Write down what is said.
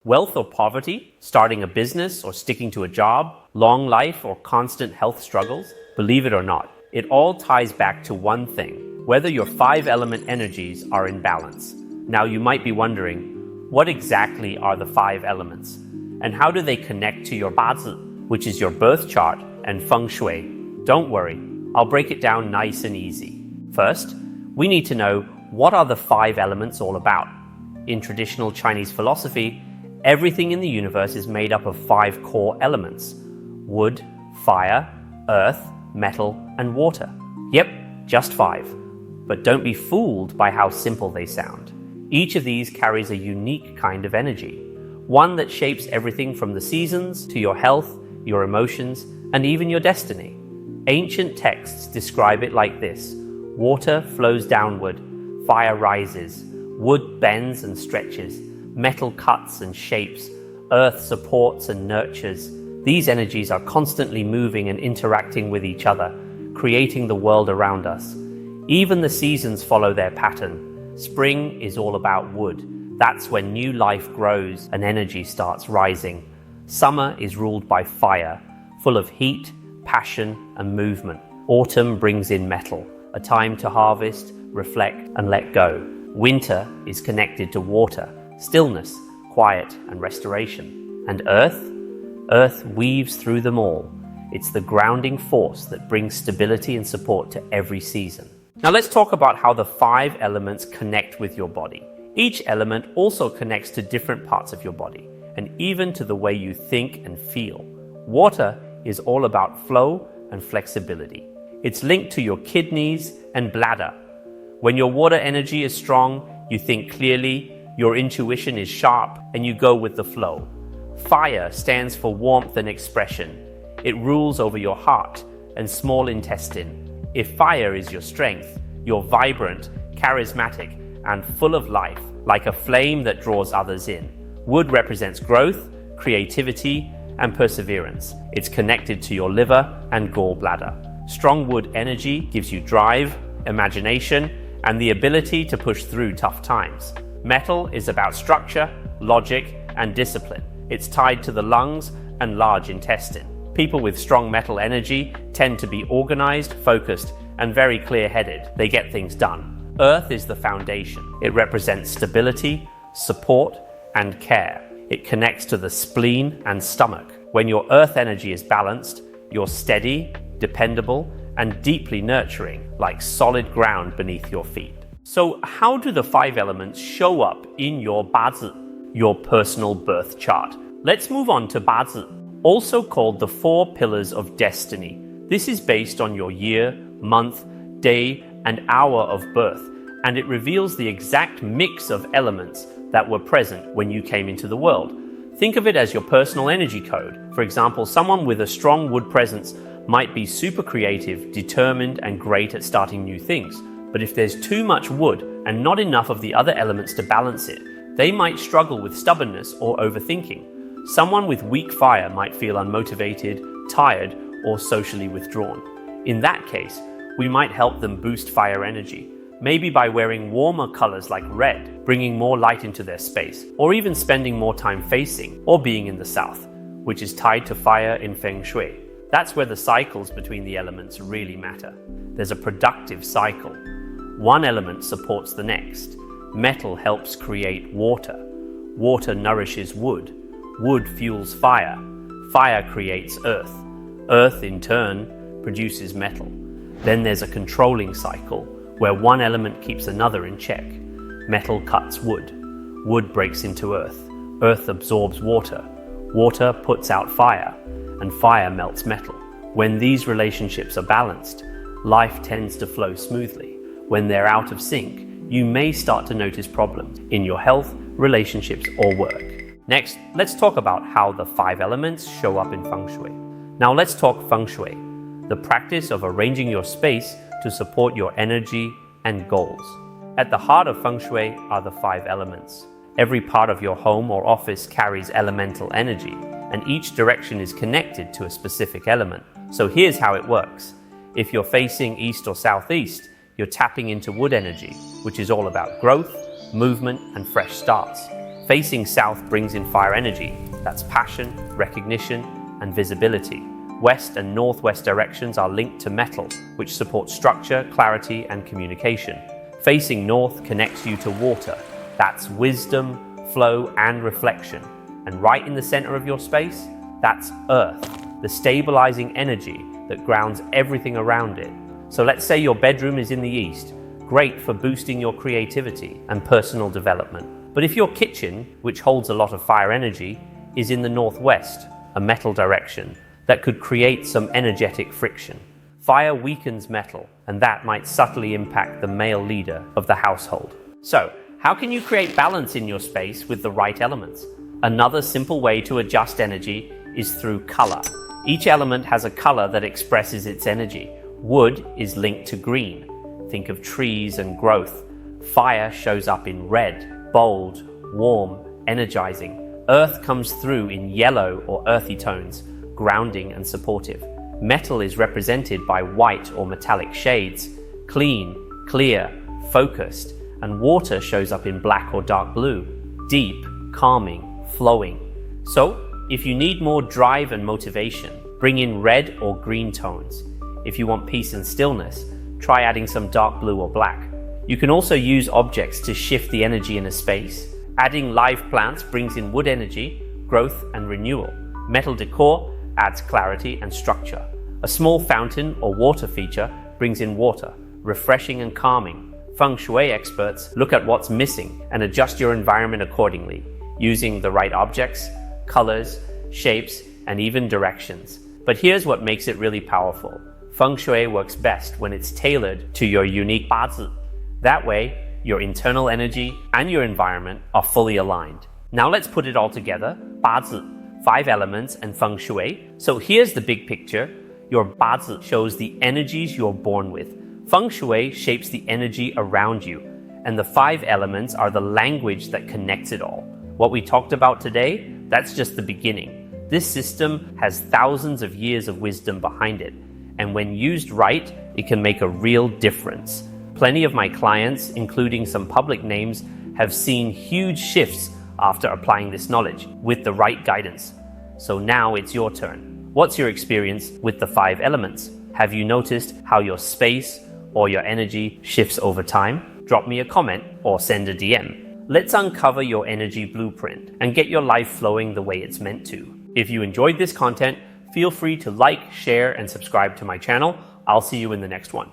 Wealth or poverty, starting a business or sticking to a job, long life or constant health struggles, believe it or not, it all ties back to one thing, whether your 5-element energies are in balance. Now you might be wondering, what exactly are the 5 elements? And how do they connect to your Bazi, which is your birth chart, and Feng Shui? Don't worry, I'll break it down nice and easy. First, we need to know, what are the 5 elements all about? In traditional Chinese philosophy, everything in the universe is made up of 5 core elements: wood, fire, earth, metal, and water. Yep, just 5. But don't be fooled by how simple they sound. Each of these carries a unique kind of energy, one that shapes everything from the seasons to your health, your emotions, and even your destiny. Ancient texts describe it like this: water flows downward, fire rises, wood bends and stretches, metal cuts and shapes, earth supports and nurtures. These energies are constantly moving and interacting with each other, creating the world around us. Even the seasons follow their pattern. Spring is all about wood. That's when new life grows and energy starts rising. Summer is ruled by fire, full of heat, passion, and movement. Autumn brings in metal, a time to harvest, reflect, and let go. Winter is connected to water, stillness, quiet, and restoration. And Earth weaves through them all. It's the grounding force that brings stability and support to every season. Now let's talk about how the 5 elements connect with your body. Each element also connects to different parts of your body, and even to the way you think and feel. Water is all about flow and flexibility. It's linked to your kidneys and bladder. When your water energy is strong, you think clearly, your intuition is sharp, and you go with the flow. Fire stands for warmth and expression. It rules over your heart and small intestine. If fire is your strength, you're vibrant, charismatic, and full of life, like a flame that draws others in. Wood represents growth, creativity, and perseverance. It's connected to your liver and gallbladder. Strong wood energy gives you drive, imagination, and the ability to push through tough times. Metal is about structure, logic, and discipline. It's tied to the lungs and large intestine. People with strong metal energy tend to be organized, focused, and very clear-headed. They get things done. Earth is the foundation. It represents stability, support, and care. It connects to the spleen and stomach. When your earth energy is balanced, you're steady, dependable, and deeply nurturing, like solid ground beneath your feet. So how do the 5 elements show up in your Bazi, your personal birth chart? Let's move on to Bazi, also called the 4 pillars of destiny. This is based on your year, month, day, and hour of birth, and it reveals the exact mix of elements that were present when you came into the world. Think of it as your personal energy code. For example, someone with a strong wood presence might be super creative, determined, and great at starting new things. But if there's too much wood and not enough of the other elements to balance it, they might struggle with stubbornness or overthinking. Someone with weak fire might feel unmotivated, tired, or socially withdrawn. In that case, we might help them boost fire energy, maybe by wearing warmer colors like red, bringing more light into their space, or even spending more time facing or being in the south, which is tied to fire in Feng Shui. That's where the cycles between the elements really matter. There's a productive cycle. One element supports the next. Metal helps create water. Water nourishes wood. Wood fuels fire. Fire creates earth. Earth, in turn, produces metal. Then there's a controlling cycle, where one element keeps another in check. Metal cuts wood. Wood breaks into earth. Earth absorbs water. Water puts out fire. And fire melts metal. When these relationships are balanced, life tends to flow smoothly. When they're out of sync, you may start to notice problems in your health, relationships, or work. Next, let's talk about how the 5 elements show up in Feng Shui. Now let's talk Feng Shui, the practice of arranging your space to support your energy and goals. At the heart of Feng Shui are the 5 elements. Every part of your home or office carries elemental energy, and each direction is connected to a specific element. So here's how it works. If you're facing east or southeast, you're tapping into wood energy, which is all about growth, movement, and fresh starts. Facing south brings in fire energy. That's passion, recognition, and visibility. West and northwest directions are linked to metal, which supports structure, clarity, and communication. Facing north connects you to water. That's wisdom, flow, and reflection. And right in the center of your space, that's earth, the stabilizing energy that grounds everything around it. So let's say your bedroom is in the east, great for boosting your creativity and personal development. But if your kitchen, which holds a lot of fire energy, is in the northwest, a metal direction, that could create some energetic friction. Fire weakens metal, and that might subtly impact the male leader of the household. So, how can you create balance in your space with the right elements? Another simple way to adjust energy is through color. Each element has a color that expresses its energy. Wood is linked to green. Think of trees and growth. Fire shows up in red, bold, warm, energizing. Earth comes through in yellow or earthy tones, grounding and supportive. Metal is represented by white or metallic shades, clean, clear, focused, and water shows up in black or dark blue, deep, calming, flowing. So, if you need more drive and motivation, bring in red or green tones. If you want peace and stillness, try adding some dark blue or black. You can also use objects to shift the energy in a space. Adding live plants brings in wood energy, growth, and renewal. Metal decor adds clarity and structure. A small fountain or water feature brings in water, refreshing and calming. Feng Shui experts look at what's missing and adjust your environment accordingly, using the right objects, colors, shapes, and even directions. But here's what makes it really powerful. Feng Shui works best when it's tailored to your unique Bazi. That way, your internal energy and your environment are fully aligned. Now let's put it all together. Bazi, 5 elements, and Feng Shui. So here's the big picture. Your Bazi shows the energies you're born with. Feng Shui shapes the energy around you. And the 5 elements are the language that connects it all. What we talked about today, that's just the beginning. This system has thousands of years of wisdom behind it. And when used right, it can make a real difference. Plenty of my clients, including some public names, have seen huge shifts after applying this knowledge with the right guidance. So now it's your turn. What's your experience with the 5 elements? Have you noticed how your space or your energy shifts over time? Drop me a comment or send a DM. Let's uncover your energy blueprint and get your life flowing the way it's meant to. If you enjoyed this content, feel free to like, share, and subscribe to my channel. I'll see you in the next one.